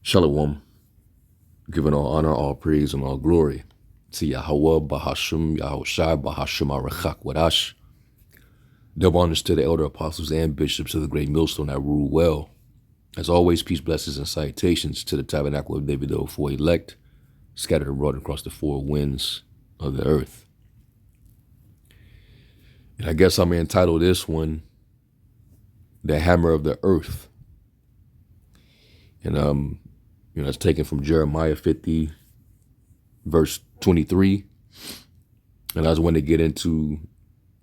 Shalom, giving all honor, all praise, and all glory to Yahweh, Bahashim, Yahushai, Bahashim, Arachak, Wadash. Double honors to the elder apostles and bishops of the great millstone that rule well. As always, peace, blessings, and salutations to the tabernacle of David, the four elect, scattered abroad across the four winds of the earth. And I guess I'm going to entitle this one, The Hammer of the Earth. And, it's taken from Jeremiah 50, verse 23. And I just want to get into,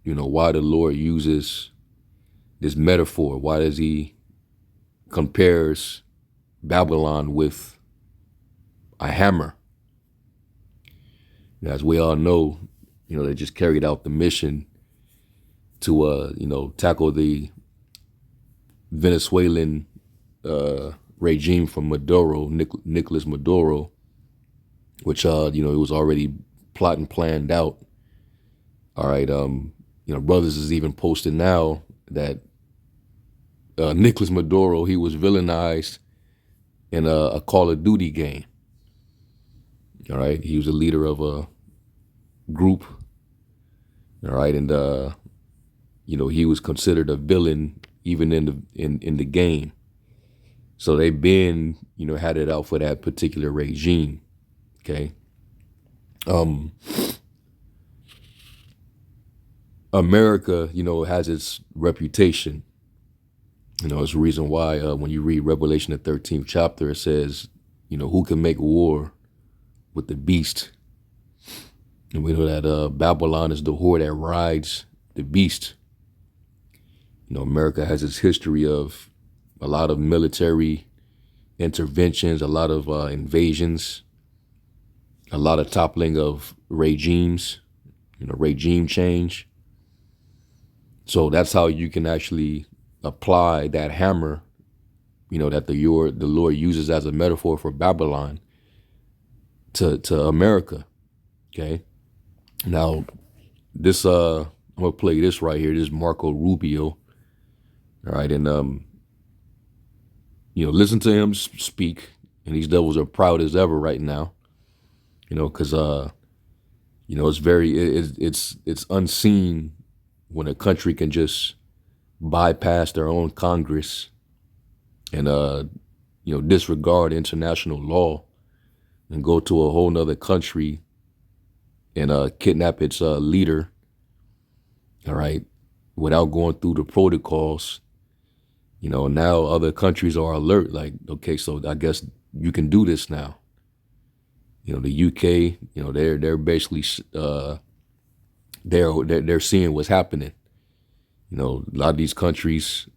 why the Lord uses this metaphor. Why does he compares Babylon with a hammer? As we all know, they just carried out the mission to, tackle the Venezuelan regime from Maduro, Nicolas Maduro, which, it was already plotted and planned out. All right. Brothers is even posting now that Nicolas Maduro, he was villainized in a Call of Duty game. All right. He was a leader of a group. All right. And, he was considered a villain even in the game. So they've been, had it out for that particular regime. Okay. America, has its reputation. It's the reason why when you read Revelation, the 13th chapter, it says, who can make war with the beast? And we know that Babylon is the whore that rides the beast. America has its history of a lot of military interventions, a lot of invasions, a lot of toppling of regimes, regime change. So that's how you can actually apply that hammer, that the Lord uses as a metaphor for Babylon to America. Okay. Now, this I'm gonna play this right here. This is Marco Rubio. All right, and listen to him speak, and these devils are proud as ever right now. Because it's unseen when a country can just bypass their own Congress and disregard international law and go to a whole nother country and kidnap its leader. All right, without going through the protocols. Now other countries are alert, like, okay, so I guess you can do this now. The UK, they're basically, they're seeing what's happening. A lot of these countries,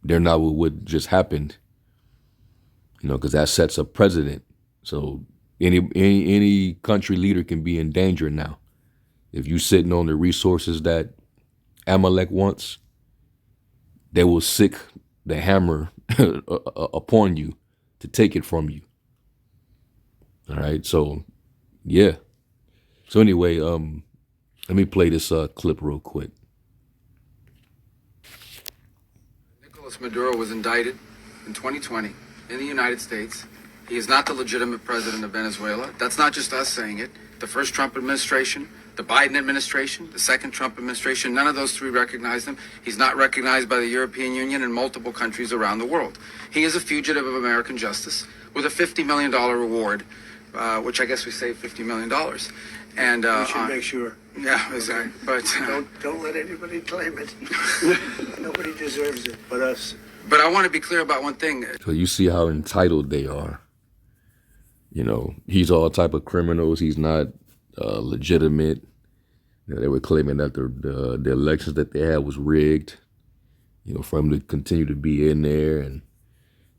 they're not what just happened, because that sets a precedent. So any country leader can be in danger now. If you're sitting on the resources that Amalek wants, they will sick the hammer upon you to take it from you. All right. So, yeah. So anyway, let me play this clip real quick. Nicolas Maduro was indicted in 2020 in the United States. He is not the legitimate president of Venezuela. That's not just us saying it. The first Trump administration, the Biden administration, the second Trump administration, none of those three recognized him. He's not recognized by the European Union and multiple countries around the world. He is a fugitive of American justice with a $50 million reward, which I guess we saved $50 million. And we should make sure. Yeah, exactly. But don't let anybody claim it. Nobody deserves it but us. But I want to be clear about one thing. So you see how entitled they are. He's all type of criminals. He's not legitimate. They were claiming that the elections that they had was rigged, for him to continue to be in there.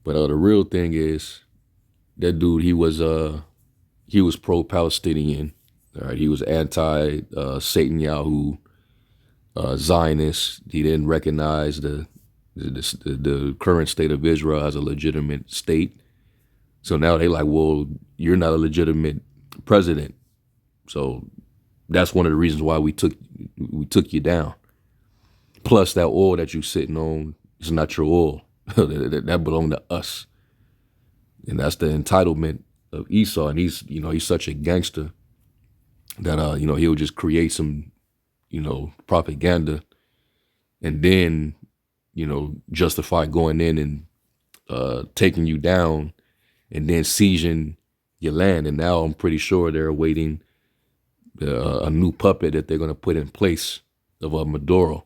But the real thing is, that dude, he was pro-Palestinian. All right, he was anti-Satan Yahoo, Zionist. He didn't recognize the current state of Israel as a legitimate state. So now they like, well, you're not a legitimate president. So that's one of the reasons why we took you down. Plus that oil that you're sitting on is not your oil. that belonged to us. And that's the entitlement of Esau. And he's such a gangster that, he'll just create some, propaganda and then, justify going in and taking you down and then seizing your land. And now I'm pretty sure they're awaiting a new puppet that they're going to put in place of Maduro.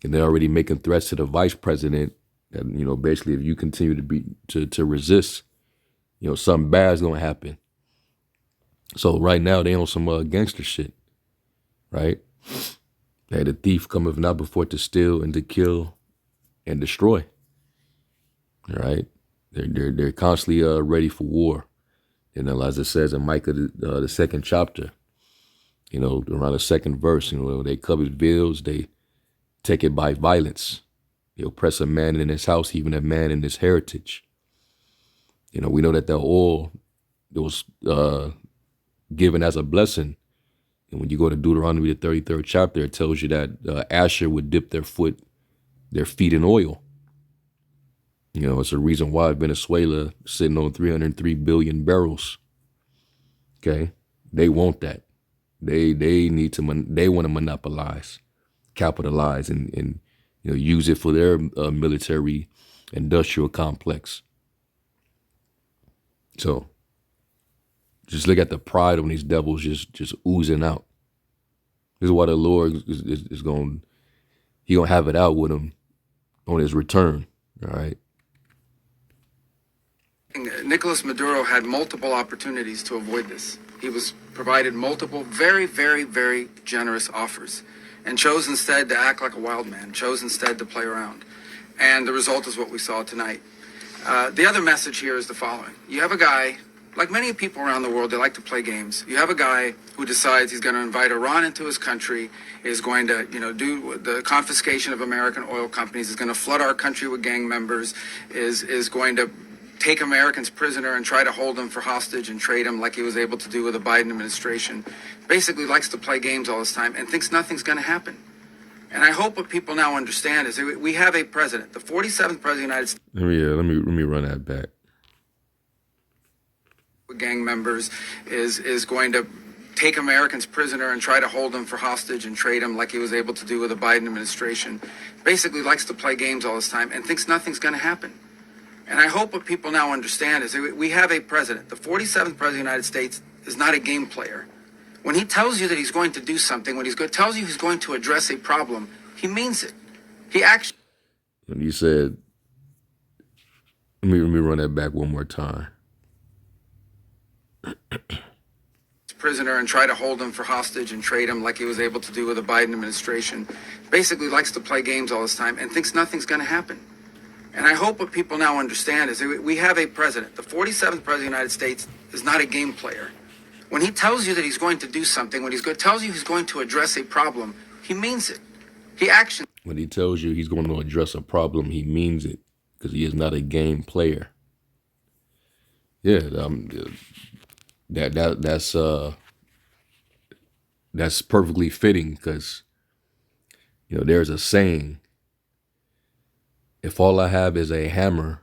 And they're already making threats to the vice president that, basically if you continue to resist, something bad's going to happen. So right now they on some gangster shit, right? That the thief cometh not before to steal and to kill and destroy. All right, they're constantly ready for war. And as it says in Micah the second chapter, around the second verse, they covet villas, they take it by violence. They oppress a man in his house, even a man in his heritage. We know that the oil that was given as a blessing. And when you go to Deuteronomy, the 33rd chapter, it tells you that Asher would dip their feet in oil. It's a reason why Venezuela is sitting on 303 billion barrels. Okay, they want that. They need to. They want to monopolize, capitalize, and use it for their military industrial complex. So just look at the pride of these devils just oozing out. This is why the Lord is going. He gonna have it out with them on his return. All right. Nicolas Maduro had multiple opportunities to avoid this. He was provided multiple very, very, very generous offers and chose instead to act like a wild man, chose instead to play around. And the result is what we saw tonight. The other message here is the following. You have a guy, like many people around the world, they like to play games. You have a guy who decides he's going to invite Iran into his country, is going to, do the confiscation of American oil companies, is going to flood our country with gang members, is going to take Americans prisoner and try to hold them for hostage and trade them like he was able to do with the Biden administration. Basically likes to play games all this time and thinks nothing's going to happen. And I hope what people now understand is that we have a president, the 47th president of the United States. Let me run that back. Gang members is going to take Americans prisoner and try to hold them for hostage and trade them like he was able to do with the Biden administration. Basically likes to play games all this time and thinks nothing's going to happen. And I hope what people now understand is that we have a president. The 47th president of the United States is not a game player. When he tells you that he's going to do something, when tells you he's going to address a problem, he means it. He actually. When you said, let me run that back one more time. Prisoner and try to hold them for hostage and trade them like he was able to do with the Biden administration. Basically likes to play games all this time and thinks nothing's going to happen. And I hope what people now understand is that we have a president. The 47th president of the United States is not a game player. When he tells you that he's going to do something, when tells you he's going to address a problem, he means it. He actually. When he tells you he's going to address a problem, he means it, because he is not a game player. Yeah, that's perfectly fitting, because there's a saying. If all I have is a hammer,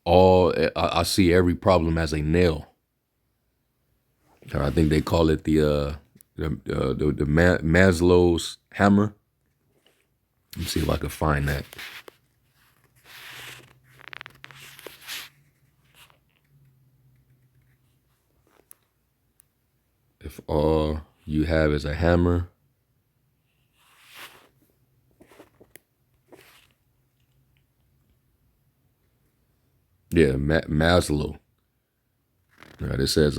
I see every problem as a nail. I think they call it the Maslow's hammer. Let me see if I can find that. If all you have is a hammer, yeah, Maslow. All right, it says,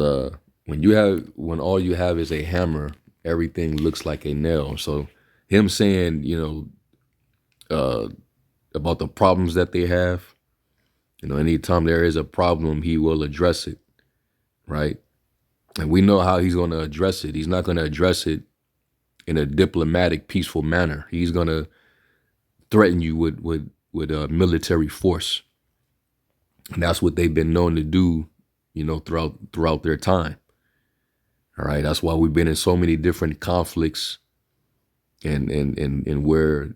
when all you have is a hammer, everything looks like a nail. So him saying, about the problems that they have, anytime there is a problem, he will address it, right? And we know how he's going to address it. He's not going to address it in a diplomatic, peaceful manner. He's going to threaten you with military force. And that's what they've been known to do, throughout their time. All right. That's why we've been in so many different conflicts and where,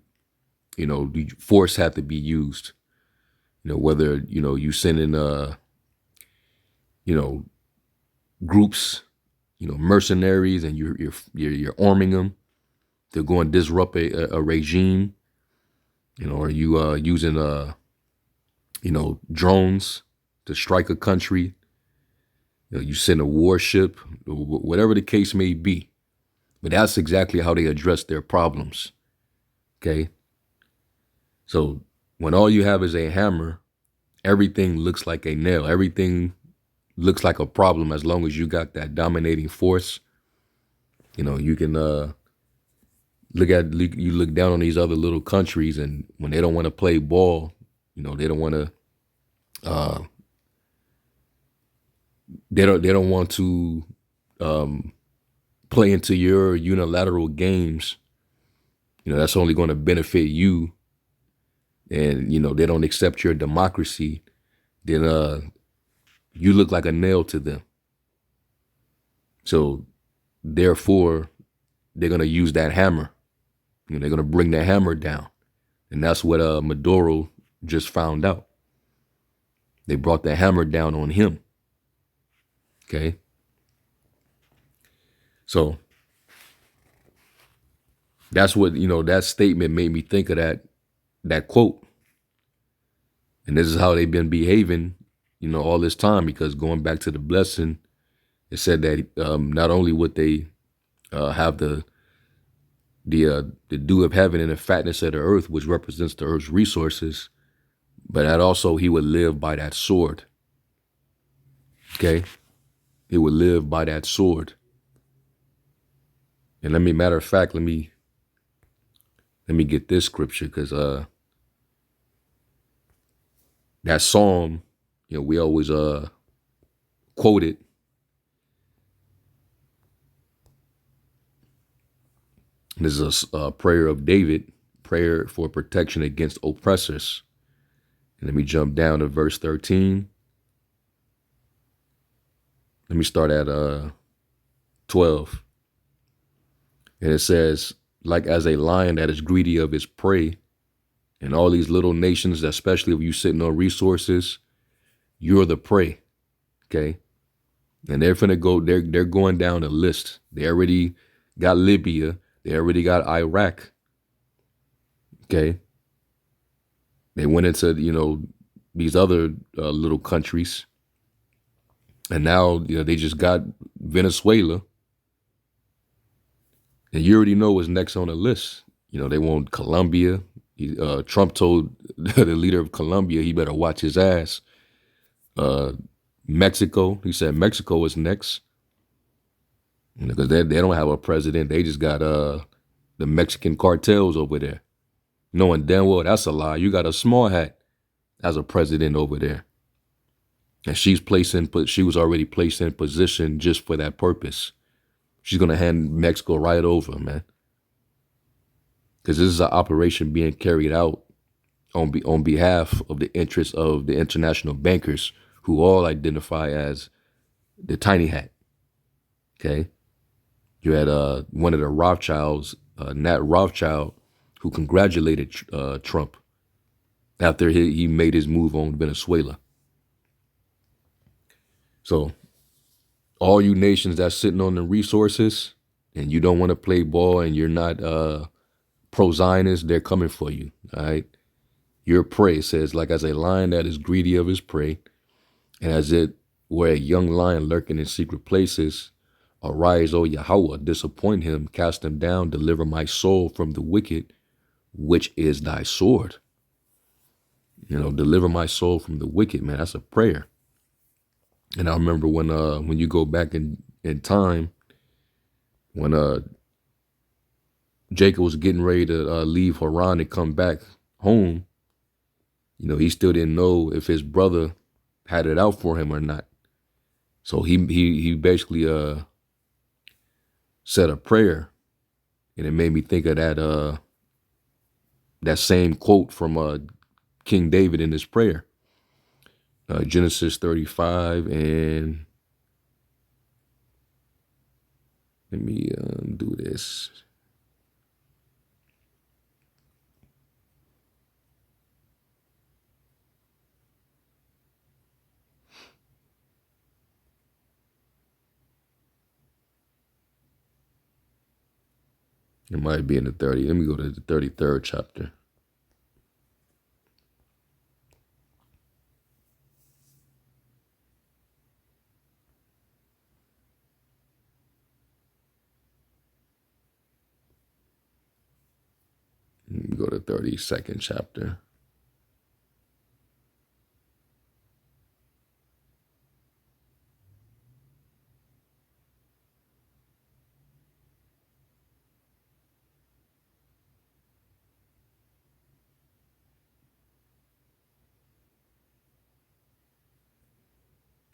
the force had to be used. Whether, you send in, groups, mercenaries, and you're arming them to go and disrupt a regime, or you using, drones to strike a country, you send a warship, whatever the case may be. But that's exactly how they address their problems. Okay. So when all you have is a hammer, everything looks like a nail. Everything looks like a problem as long as you got that dominating force. You can look down on these other little countries, and when they don't want to play ball, they don't want to they don't want to play into your unilateral games. That's only going to benefit you, and they don't accept your democracy. Then you look like a nail to them. So therefore, they're going to use that hammer. They're going to bring the hammer down. And that's what Maduro just found out. They brought the hammer down on him. Okay. So that's what, that statement made me think of that quote. And this is how they've been behaving, all this time, because going back to the blessing, it said that not only would they have the dew of heaven and the fatness of the earth, which represents the earth's resources, but that also he would live by that sword. Okay? He would live by that sword. And matter of fact, let me get this scripture, because that psalm, we always quote it. This is a prayer of David, prayer for protection against oppressors. And let me jump down to verse 13. Let me start at 12. And it says, like as a lion that is greedy of his prey, and all these little nations, especially if you sitting on resources, you're the prey. Okay. And they're going down a list. They already got Libya. They already got Iraq. Okay. They went into, these other little countries. And now, they just got Venezuela. And you already know what's next on the list. They want Colombia. Trump told the leader of Colombia he better watch his ass. Mexico, he said Mexico is next. Because they don't have a president. They just got the Mexican cartels over there. Knowing damn well that's a lie. You got a small hat as a president over there. And she was already placed in position just for that purpose. She's going to hand Mexico right over, man. Because this is an operation being carried out on behalf of the interests of the international bankers who all identify as the tiny hat. Okay. You had one of the Rothschilds, Nat Rothschild, who congratulated Trump after he made his move on Venezuela. So all you nations that's sitting on the resources and you don't want to play ball and you're not pro-Zionist, they're coming for you. All right. Your prey, it says, like as a lion that is greedy of his prey, and as it were a young lion lurking in secret places, arise, O Yahweh, disappoint him, cast him down, deliver my soul from the wicked, which is thy sword. Deliver my soul from the wicked, man. That's a prayer. And I remember when you go back in time, when Jacob was getting ready to leave Haran and come back home, he still didn't know if his brother had it out for him or not. So he basically said a prayer, and it made me think of that same quote from King David in his prayer. Genesis 35, and let me do this. It might be in the 30. Let me go to the 33rd chapter. Let me go to 32nd chapter.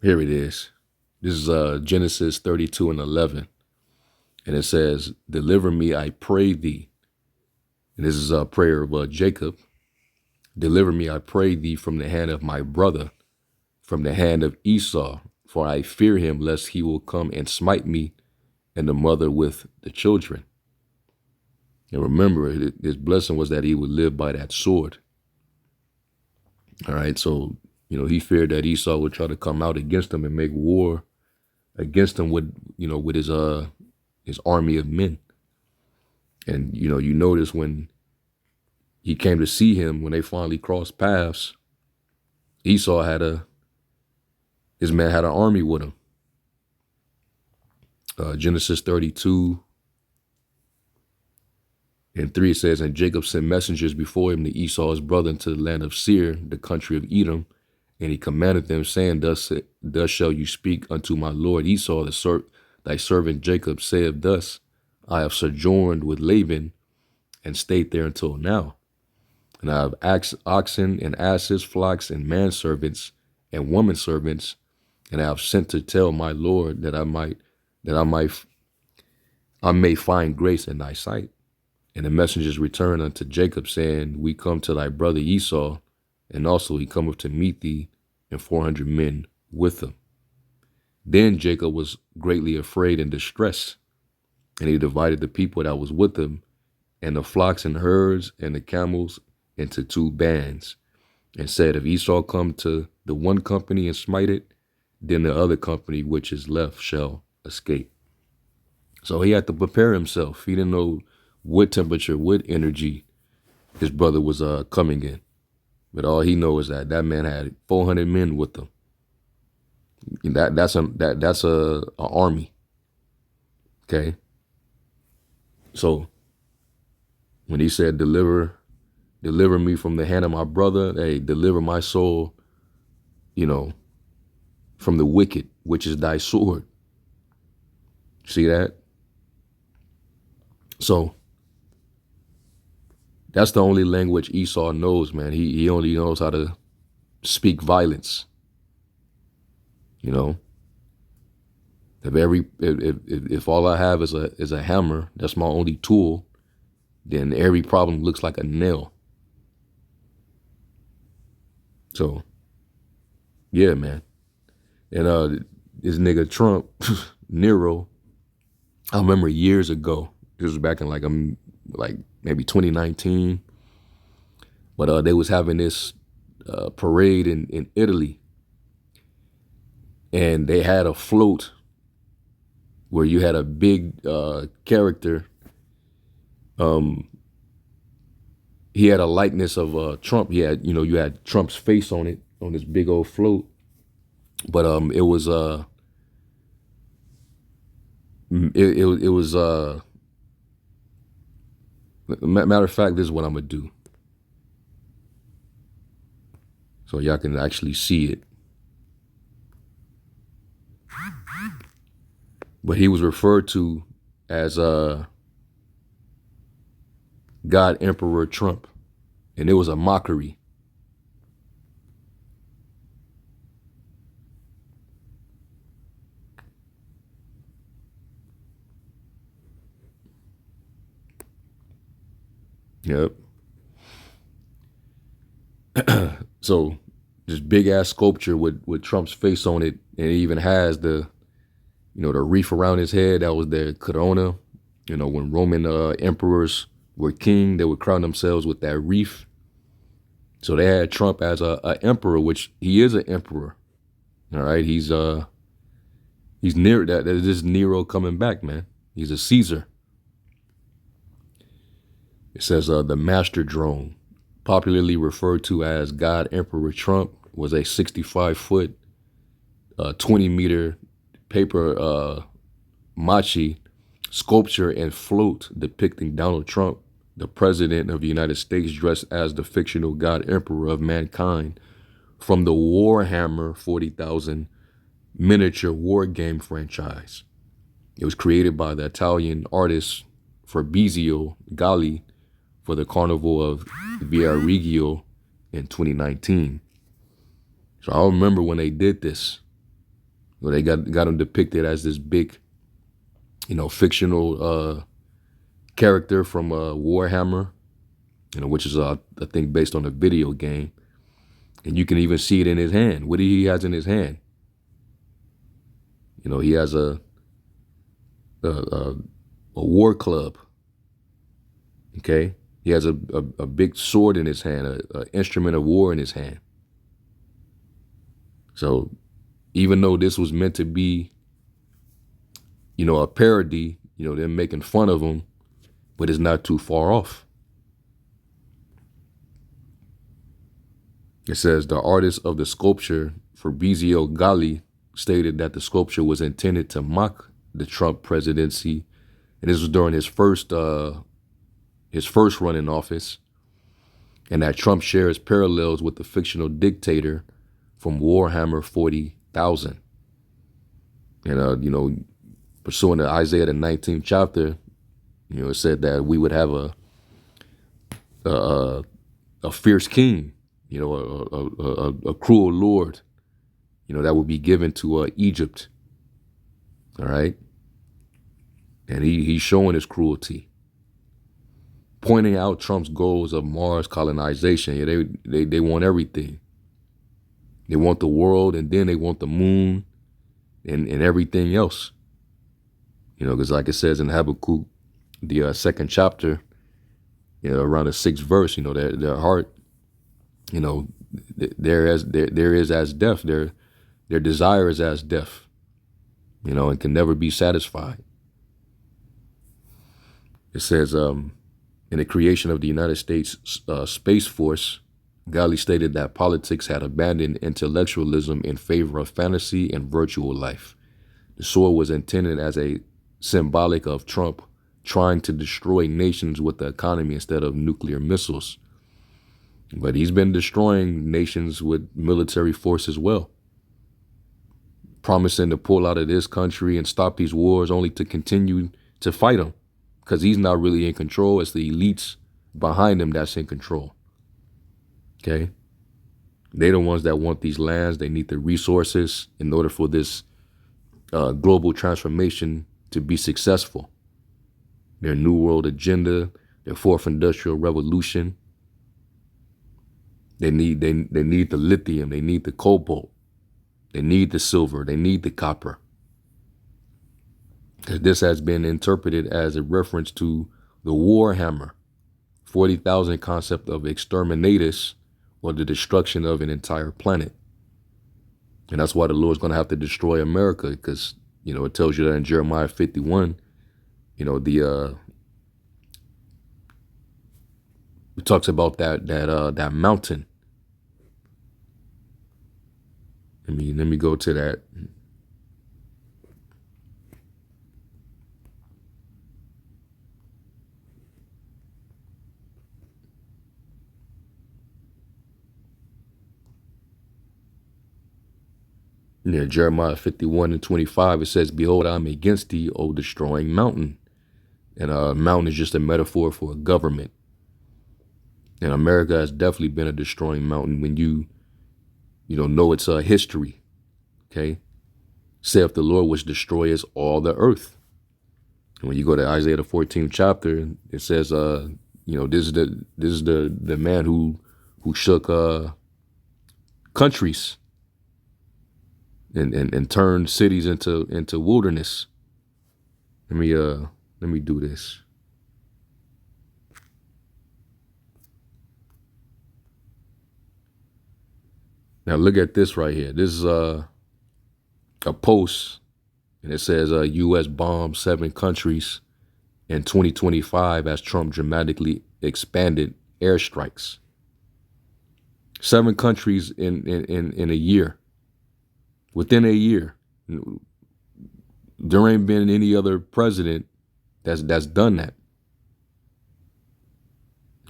Here it is. This is Genesis 32 and 11. And it says, deliver me, I pray thee. And this is a prayer of Jacob. Deliver me, I pray thee, from the hand of my brother, from the hand of Esau, for I fear him, lest he will come and smite me and the mother with the children. And remember, his blessing was that he would live by that sword. All right, so, he feared that Esau would try to come out against him and make war against him with, with his army of men. And, you notice when he came to see him, when they finally crossed paths, Esau his man had an army with him. Genesis 32 and 3, it says, and Jacob sent messengers before him to Esau his brother into the land of Seir, the country of Edom. And he commanded them, saying, thus shall you speak unto my lord Esau, thy servant Jacob saith thus, I have sojourned with Laban and stayed there until now. And I have oxen and asses, flocks and manservants and woman servants, and I have sent to tell my lord that I may find grace in thy sight. And the messengers returned unto Jacob, saying, we come to thy brother Esau, and also he cometh to meet thee, and 400 men with him. Then Jacob was greatly afraid and distressed, and he divided the people that was with him, and the flocks and herds and the camels into 2 bands, and said, if Esau come to the one company and smite it, then the other company which is left shall escape. So he had to prepare himself. He didn't know what temperature, what energy his brother was coming in. But all he knows is that man had 400 men with him. And that's a army. Okay. So when he said, deliver me from the hand of my brother, hey, deliver my soul, from the wicked, which is thy sword. See that? So that's the only language Esau knows, man. He only knows how to speak violence. If all I have is a hammer, that's my only tool, then every problem looks like a nail. So, yeah, man. And this nigga Trump, Nero, I remember years ago, this was back in like maybe 2019, but they was having this parade in Italy, and they had a float where you had a big character. He had a likeness of Trump. He had, you had Trump's face on it, on this big old float. But it was matter of fact, this is what I'm gonna do, so y'all can actually see it. But he was referred to as God Emperor Trump, and it was a mockery. Yep. So this big ass sculpture with Trump's face on it, and it even has the wreath around his head. That was the corona. When Roman emperors were king, they would crown themselves with that wreath. So they had Trump as a emperor, which he is an emperor. All right, he's near that. This is Nero coming back, man. He's a Caesar. It says the master drone, popularly referred to as God Emperor Trump, was a 65-foot, 20-meter paper mache sculpture and float depicting Donald Trump, the president of the United States, dressed as the fictional God Emperor of mankind from the Warhammer 40,000 miniature war game franchise. It was created by the Italian artist Fabrizio Galli for the Carnival of Viareggio in 2019. So I remember when they did this, when they got him depicted as this big, fictional character from Warhammer, which is I think based on a video game, and you can even see it in his hand. What he has in his hand? He has a war club. Okay, he has a big sword in his hand, an instrument of war in his hand. So even though this was meant to be, a parody, them making fun of him, but it's not too far off. It says the artist of the sculpture, Fabrizio Galli, stated that the sculpture was intended to mock the Trump presidency, and this was during his first run in office, and that Trump shares parallels with the fictional dictator from Warhammer 40,000. And pursuant to Isaiah the 19th chapter, it said that we would have a fierce king, a cruel lord, that would be given to Egypt. All right. And he's showing his cruelty, pointing out Trump's goals of Mars colonization. Yeah, they want everything. They want the world, and then they want the moon and everything else. Because like it says in Habakkuk, the second chapter, around the 6th verse, their heart, there is as death. Their desire is as death, and can never be satisfied. It says, in the creation of the United States Space Force, Galli stated that politics had abandoned intellectualism in favor of fantasy and virtual life. The sword was intended as a symbolic of Trump trying to destroy nations with the economy instead of nuclear missiles. But he's been destroying nations with military force as well, promising to pull out of this country and stop these wars only to continue to fight them, because he's not really in control. It's the elites behind him that's in control. Okay? They're the ones that want these lands. They need the resources in order for this global transformation to be successful. Their New World Agenda, their Fourth Industrial Revolution. They need the lithium. They need the cobalt. They need the silver. They need the copper. This has been interpreted as a reference to the Warhammer 40,000 concept of exterminatus, or the destruction of an entire planet. And that's why the Lord's going to have to destroy America, because, it tells you that in Jeremiah 51, it talks about that mountain. Let me go to that. Yeah, Jeremiah 51:25, it says, "Behold, I am against thee, O destroying mountain." And a mountain is just a metaphor for a government. And America has definitely been a destroying mountain when you know its history. Okay? Saith the Lord, which destroys all the earth. And when you go to Isaiah the 14th chapter, it says, this is the man who shook countries and turned cities into wilderness. Let me do this. Now look at this right here. This is a post, and it says U.S. bombs 7 countries in 2025 as Trump dramatically expanded airstrikes. 7 countries in a year. Within a year. There ain't been any other president that's done that.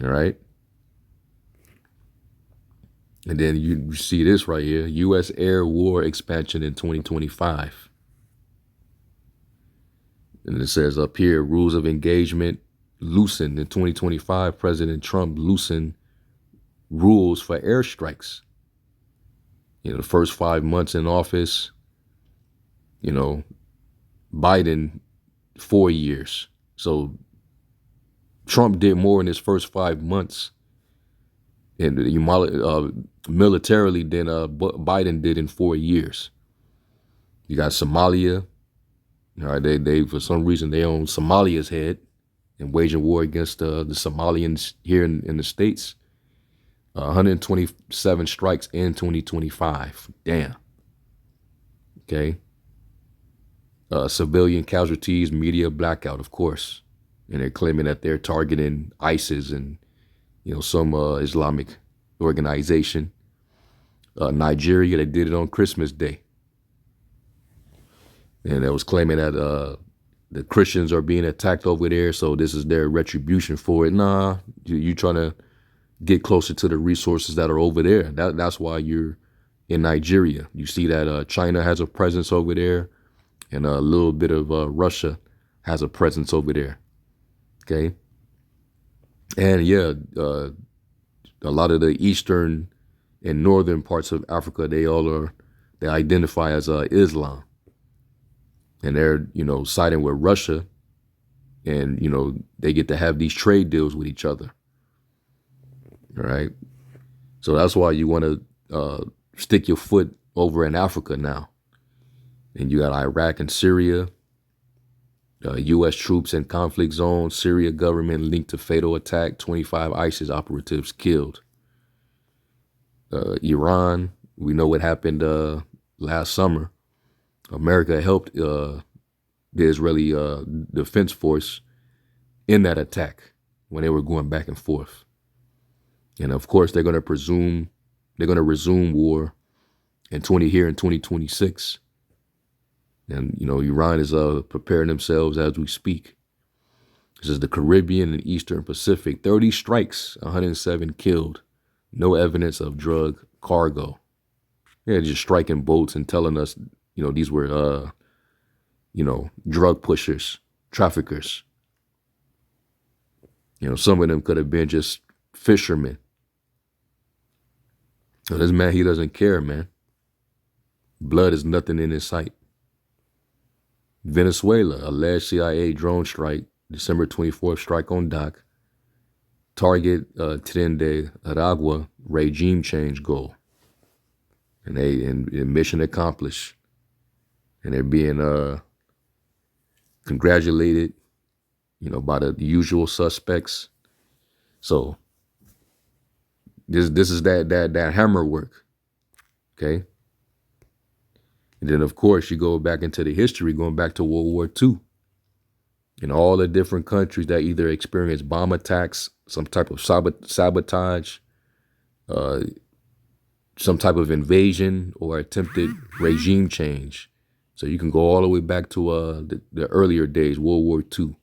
All right. And then you see this right here, U.S. air war expansion in 2025. And it says up here, rules of engagement loosened in 2025. President Trump loosened rules for airstrikes. You know, the first 5 months in office, you know, Biden 4 years. So Trump did more in his first 5 months and militarily than Biden did in 4 years. You got Somalia. All right, they for some reason they own Somalia's head and waging war against the Somalians here in the States. 127 strikes in 2025. Damn. Okay. Civilian casualties, media blackout, of course. And they're claiming that they're targeting ISIS and, you know, some Islamic organization. Nigeria, they did it on Christmas Day. And they was claiming that the Christians are being attacked over there, so this is their retribution for it. Nah, you trying to get closer to the resources that are over there. That's why you're in Nigeria. You see that China has a presence over there, and a little bit of Russia has a presence over there. Okay. And yeah, a lot of the eastern and northern parts of Africa, they identify as Islam. And they're, you know, siding with Russia, and, you know, they get to have these trade deals with each other. All right. So that's why you want to stick your foot over in Africa now. And you got Iraq and Syria, U.S. troops in conflict zone, Syria government linked to fatal attack, 25 ISIS operatives killed. Iran, we know what happened last summer. America helped the Israeli Defense Force in that attack when they were going back and forth. And of course, they're going to resume war in 2026. And, you know, Iran is preparing themselves as we speak. This is the Caribbean and Eastern Pacific. 30 strikes, 107 killed. No evidence of drug cargo. Yeah, just striking boats and telling us, you know, these were, you know, drug pushers, traffickers. You know, some of them could have been just fishermen. So this man, he doesn't care, man. Blood is nothing in his sight. Venezuela, alleged CIA drone strike, December 24th, strike on dock. Target Tren de Aragua regime change goal. And mission accomplished. And they're being congratulated, you know, by the usual suspects. So this is that hammer work. Okay. And then, of course, you go back into the history, going back to World War II. In all the different countries that either experienced bomb attacks, some type of sabotage, some type of invasion, or attempted regime change. So you can go all the way back to the earlier days, World War II.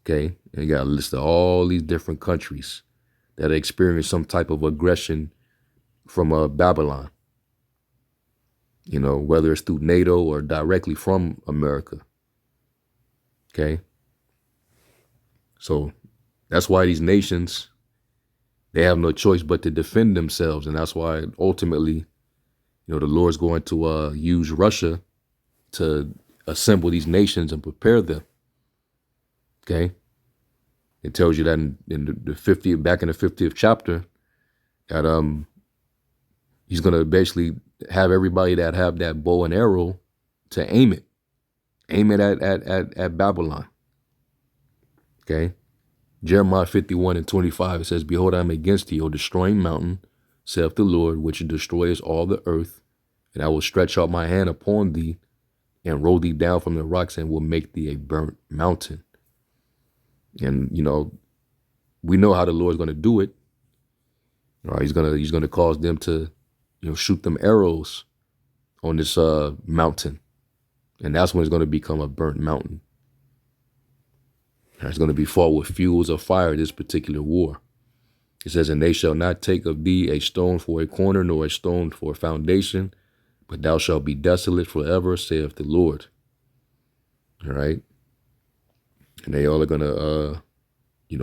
Okay, and you got a list of all these different countries that experienced some type of aggression from Babylon. You know, whether it's through NATO or directly from America. Okay. So that's why these nations, they have no choice but to defend themselves. And that's why ultimately, you know, the Lord's going to use Russia to assemble these nations and prepare them. Okay. It tells you that in the 50th, back in the 50th chapter, that he's going to basically have everybody that have that bow and arrow to aim it at Babylon. Okay. Jeremiah 51:25, it says, "Behold, I am against thee, O destroying mountain, saith the Lord, which destroys all the earth, and I will stretch out my hand upon thee and roll thee down from the rocks and will make thee a burnt mountain." And, we know how the Lord's going to do it. All right, he's gonna cause them to, shoot them arrows on this mountain. And that's when it's going to become a burnt mountain. It's going to be fought with fuels of fire, this particular war. It says, and they shall not take of thee a stone for a corner, nor a stone for a foundation, but thou shalt be desolate forever, saith the Lord. All right. And they all are going to,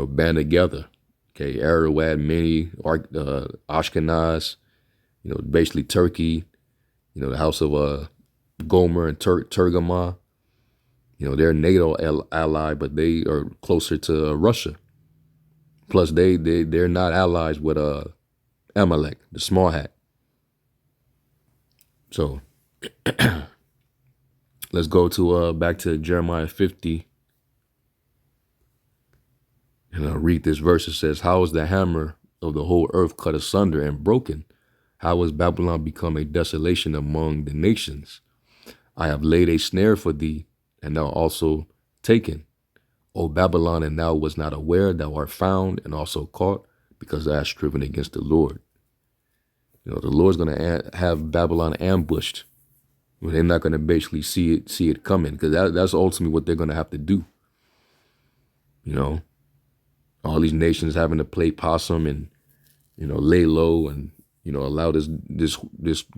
band together. Okay. Arad, Mini, Ashkenaz, basically Turkey, the house of Gomer and Turgamah. They're a NATO ally, but they are closer to Russia. Plus, they're not allies with Amalek, the small hat. So let's go to back to Jeremiah 50. And I'll read this verse. It says, how is the hammer of the whole earth cut asunder and broken? How has Babylon become a desolation among the nations? I have laid a snare for thee, and thou also taken. O Babylon, and thou was not aware, thou art found and also caught, because thou hast striven against the Lord. The Lord's going to have Babylon ambushed. They're not going to basically see it coming, because that's ultimately what they're going to have to do. All these nations having to play possum and, lay low and, allow this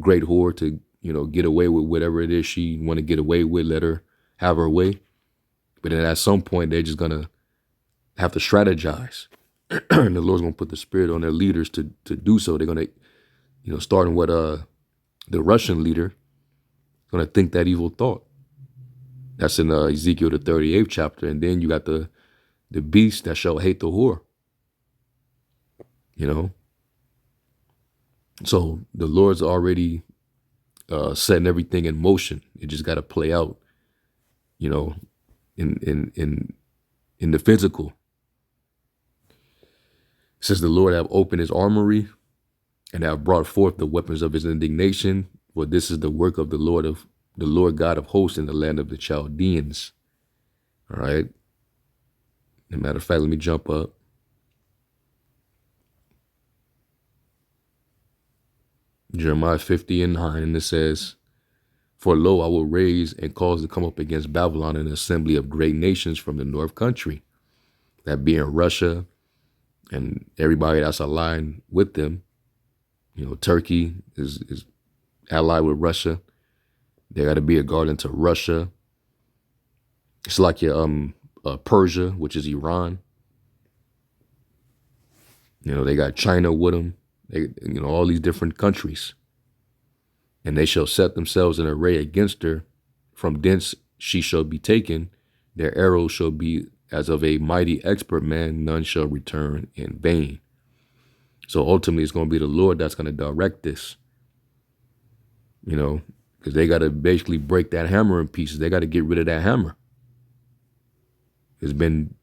great whore to, get away with whatever it is she want to get away with, let her have her way. But then at some point, they're just going to have to strategize. And the Lord's going to put the spirit on their leaders to do so. They're going to, starting with the Russian leader, going to think that evil thought. That's in Ezekiel, the 38th chapter. And then you got the beast that shall hate the whore. So the Lord's already setting everything in motion. It just got to play out, in the physical. It says the Lord have opened his armory and have brought forth the weapons of his indignation, for this is the work of the Lord God of hosts in the land of the Chaldeans. All right. As a matter of fact, let me jump up. Jeremiah 50 and 9, and it says, for lo, I will raise and cause to come up against Babylon an assembly of great nations from the north country, that being Russia and everybody that's aligned with them. Turkey is allied with Russia. They got to be a guardian to Russia. It's like your Persia, which is Iran. They got China with them. They, all these different countries. And they shall set themselves in array against her. From thence she shall be taken. Their arrows shall be as of a mighty expert man. None shall return in vain. So ultimately, it's going to be the Lord that's going to direct this. Because they got to basically break that hammer in pieces. They got to get rid of that hammer. It's been,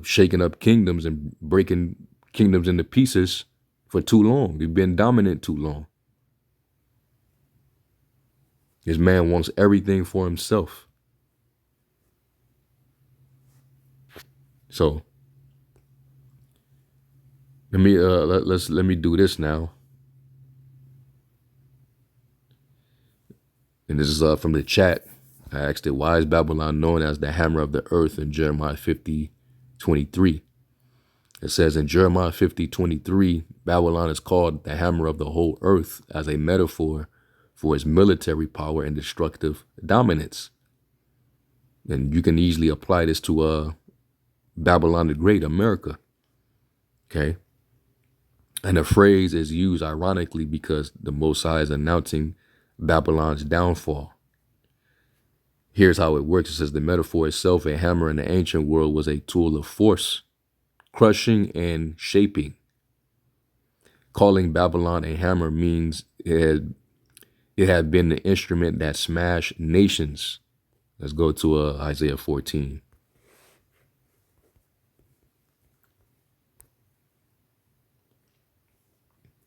shaking up kingdoms and breaking kingdoms into pieces for too long. They've been dominant too long. This man wants everything for himself. So let me do this now. And this is from the chat. I asked it, why is Babylon known as the hammer of the earth in Jeremiah 50:23? It says in Jeremiah 50:23, Babylon is called the hammer of the whole earth as a metaphor for its military power and destructive dominance. And you can easily apply this to Babylon the Great, America. Okay. And the phrase is used ironically because the Most High is announcing Babylon's downfall. Here's how it works. It says the metaphor itself, a hammer in the ancient world, was a tool of force, crushing and shaping. Calling Babylon a hammer means it had been the instrument that smashed nations. Let's go to Isaiah 14.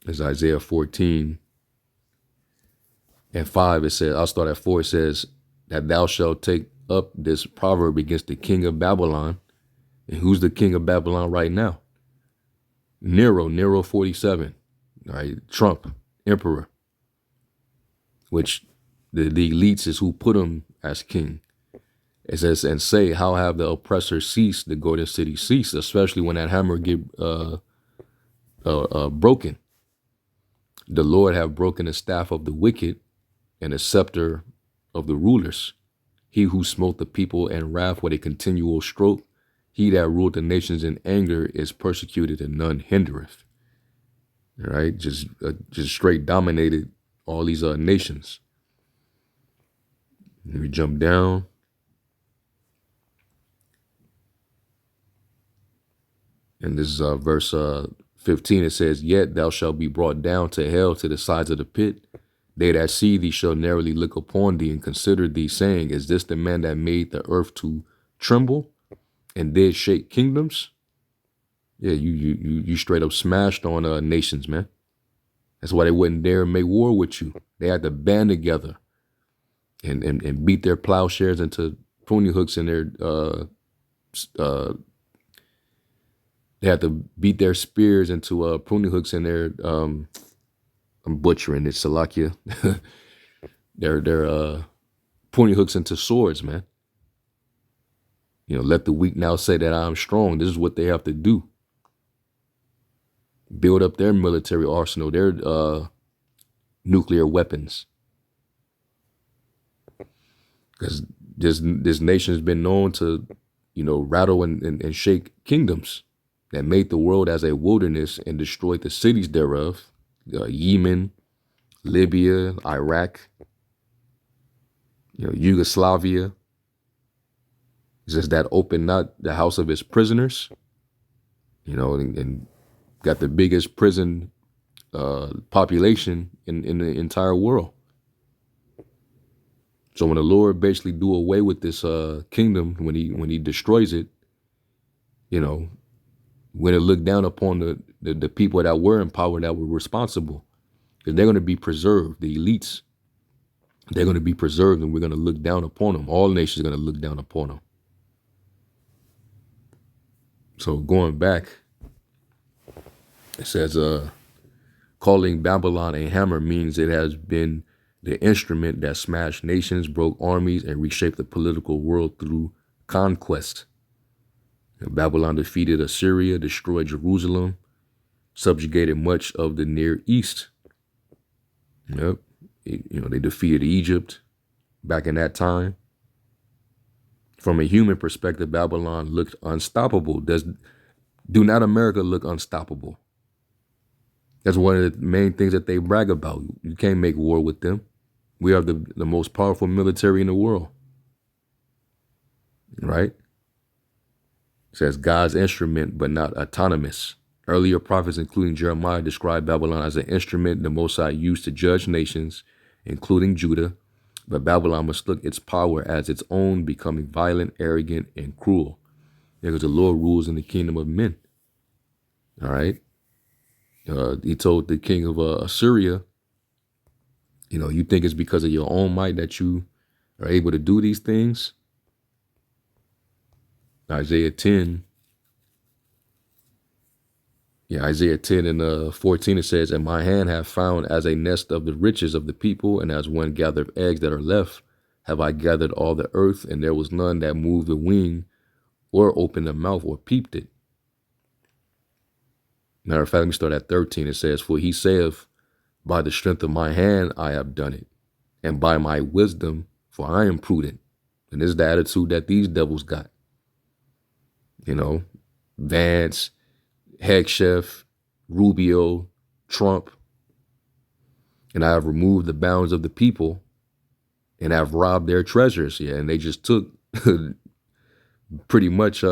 It's Isaiah 14 and 5. It says, I'll start at 4. It says that thou shalt take up this proverb against the king of Babylon And who's the king of Babylon right now? Nero 47. All right, Trump, emperor. Which the elites is who put him as king. It says, and say, how have the oppressors ceased, the golden city ceased, especially when that hammer get broken. The Lord have broken the staff of the wicked and the scepter of the rulers. He who smote the people in wrath with a continual stroke, he that ruled the nations in anger is persecuted and none hindereth. All right, just straight dominated all these nations. Let me jump down. And this is verse 15. It says, yet thou shalt be brought down to hell, to the sides of the pit. They that see thee shall narrowly look upon thee and consider thee, saying, is this the man that made the earth to tremble and did shake kingdoms? Yeah, you straight up smashed on nations, man. That's why they wouldn't dare make war with you. They had to band together and beat their plowshares into pruning hooks in their they had to beat their spears into pruning hooks in their I'm butchering it, Salakia. They're pruning hooks into swords, man. You know, let the weak now say that I'm strong. This is what they have to do. Build up their military arsenal, their nuclear weapons. Because this nation has been known to, you know, rattle and shake kingdoms that made the world as a wilderness and destroyed the cities thereof. Yemen, Libya, Iraq, you know, Yugoslavia. It's just that opened not the house of his prisoners, you know, and got the biggest prison population in the entire world. So when the Lord basically do away with this kingdom, when he destroys it, you know, when it look down upon the people that were in power, that were responsible, because they're going to be preserved. The elites, they're going to be preserved, and we're going to look down upon them. All nations are going to look down upon them. So going back, it says, calling Babylon a hammer means it has been the instrument that smashed nations, broke armies, and reshaped the political world through conquest. And Babylon defeated Assyria, destroyed Jerusalem, subjugated much of the Near East. Yep. You know, they defeated Egypt back in that time. From a human perspective, Babylon looked unstoppable. Do not America look unstoppable? That's one of the main things that they brag about. You can't make war with them. We are the most powerful military in the world. Right? It says God's instrument, but not autonomous. Earlier prophets, including Jeremiah, described Babylon as an instrument the Most High used to judge nations, including Judah. But Babylon mistook its power as its own, becoming violent, arrogant, and cruel. Because the Lord rules in the kingdom of men. All right. He told the king of Assyria, you know, you think it's because of your own might that you are able to do these things? Isaiah 10. Yeah, Isaiah 10 and 14, it says, and my hand have found as a nest of the riches of the people, and as one gather eggs that are left, have I gathered all the earth, and there was none that moved the wing, or opened the mouth, or peeped it. Matter of fact, let me start at 13. It says, for he saith, by the strength of my hand I have done it, and by my wisdom, for I am prudent. And this is the attitude that these devils got. You know, Vance, Hegseth, Rubio, Trump. And I have removed the bounds of the people and have robbed their treasures. Yeah, and they just took pretty much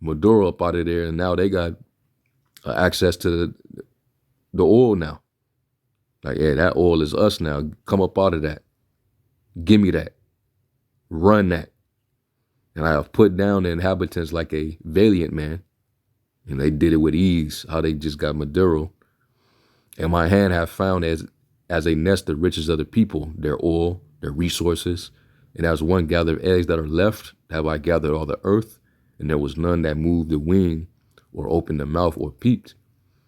Maduro up out of there, and now they got access to the oil now. Like, yeah, that oil is us now. Come up out of that. Give me that. Run that. And I have put down the inhabitants like a valiant man. And they did it with ease, how they just got Maduro. And my hand have found as a nest the riches of the people, their oil, their resources. And as one gathered eggs that are left, have I gathered all the earth. and there was none that moved the wing or opened the mouth or peeped.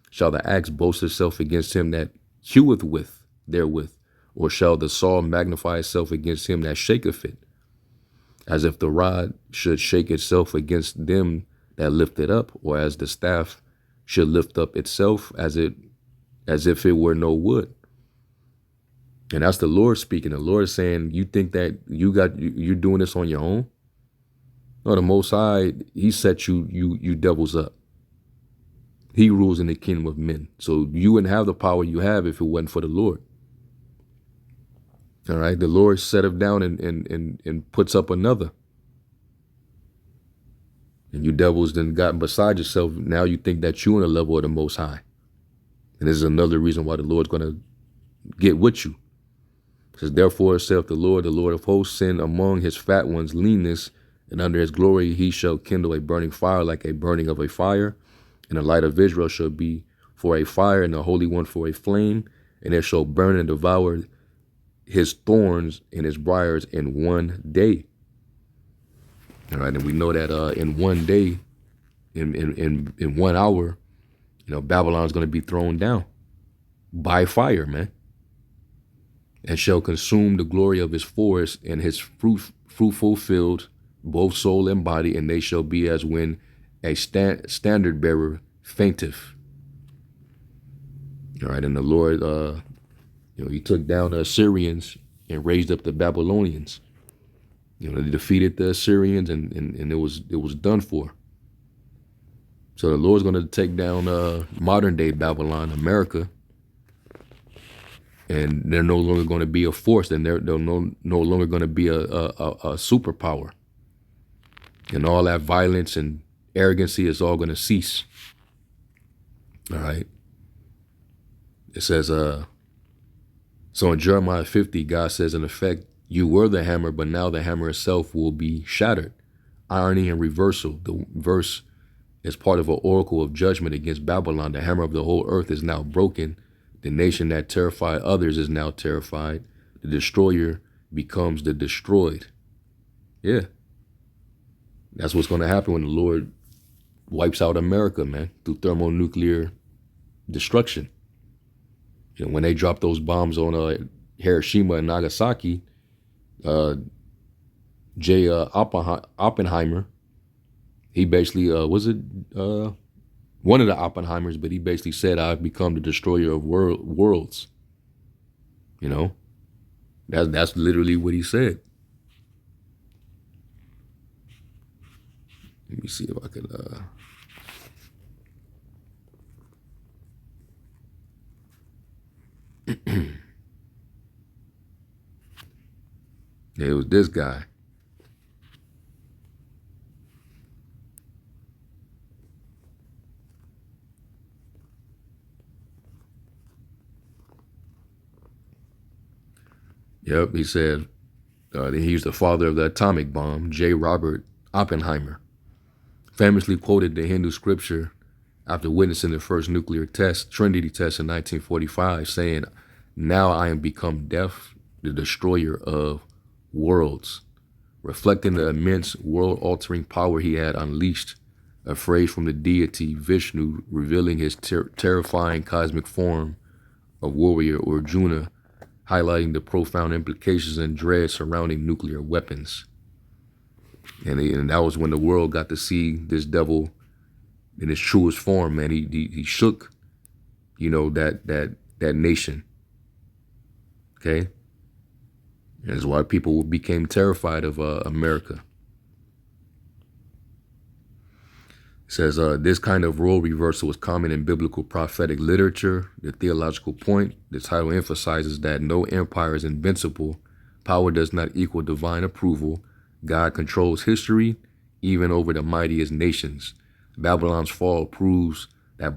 Shall the axe boast itself against him that heweth with therewith? Or shall the saw magnify itself against him that shaketh it? As if the rod should shake itself against them that lift it up, or as the staff should lift up itself as if it were no wood. And that's the Lord speaking. The Lord is saying, you think that you're doing this on your own? No, the Most High, he set you devils up. He rules in the kingdom of men. So you wouldn't have the power you have if it wasn't for the Lord. All right, the Lord set him down and puts up another. And you devils then gotten beside yourself. Now you think that you're on the level of the Most High. And this is another reason why the Lord's going to get with you. It says, therefore saith the Lord of hosts, send among his fat ones leanness, and under his glory he shall kindle a burning fire like a burning of a fire. And the light of Israel shall be for a fire, and the Holy One for a flame. And it shall burn and devour his thorns and his briars in one day. All right, and we know that in one day, in 1 hour, Babylon's going to be thrown down by fire, man. And shall consume the glory of his forest and his fruitful field, both soul and body, and they shall be as when a standard bearer fainteth. All right, and the Lord, he took down the Assyrians and raised up the Babylonians. They defeated the Assyrians, and it was done for. So the Lord's going to take down modern day Babylon, America, and they're no longer going to be a force, and they're no longer going to be a superpower. And all that violence and arrogancy is all going to cease. All right. It says, so in Jeremiah 50, God says, in effect, you were the hammer, but now the hammer itself will be shattered. Irony and reversal. The verse is part of an oracle of judgment against Babylon. The hammer of the whole earth is now broken. The nation that terrified others is now terrified. The destroyer becomes the destroyed. Yeah. That's what's going to happen when the Lord wipes out America, man, through thermonuclear destruction. When they drop those bombs on Hiroshima and Nagasaki, J. Oppenheimer, he basically was one of the Oppenheimers, but he basically said, I've become the destroyer of worlds. That's literally what he said. Let me see if I could it was this guy. Yep, he said he's the father of the atomic bomb, J. Robert Oppenheimer. Famously quoted the Hindu scripture after witnessing the first nuclear test, Trinity test in 1945, saying, now I am become death, the destroyer of worlds, reflecting the immense world-altering power he had unleashed, a phrase from the deity Vishnu revealing his terrifying cosmic form of warrior Arjuna, highlighting the profound implications and dread surrounding nuclear weapons. And that was when the world got to see this devil in his truest form, man. He shook, that nation. Okay? And that's why people became terrified of America. It says, this kind of role reversal is common in biblical prophetic literature. The theological point, the title emphasizes that no empire is invincible. Power does not equal divine approval. God controls history, even over the mightiest nations. Babylon's fall proves that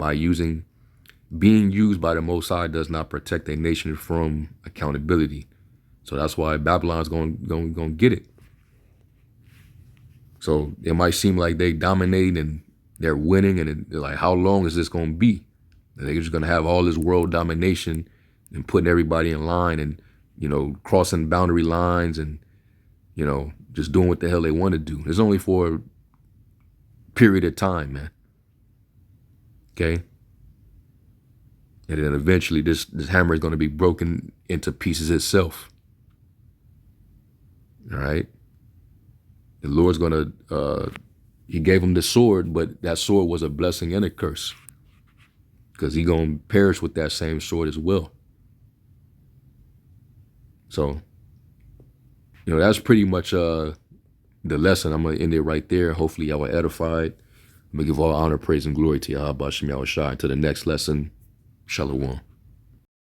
being used by the Most High does not protect a nation from accountability. So that's why Babylon's going to get it. So it might seem like they dominate and they're winning, and they're like, how long is this going to be? And they're just going to have all this world domination and putting everybody in line and, crossing boundary lines and, just doing what the hell they want to do. It's only for period of time, man. Okay? And then eventually this hammer is going to be broken into pieces itself. All right? The Lord's going to, he gave him the sword, but that sword was a blessing and a curse. Because he going to perish with that same sword as well. So, that's pretty much the lesson. I'm going to end it right there. Hopefully y'all were edified. I'm going to give all honor, praise, and glory to Yahweh Shem Yahushua. Until the next lesson, Shalom.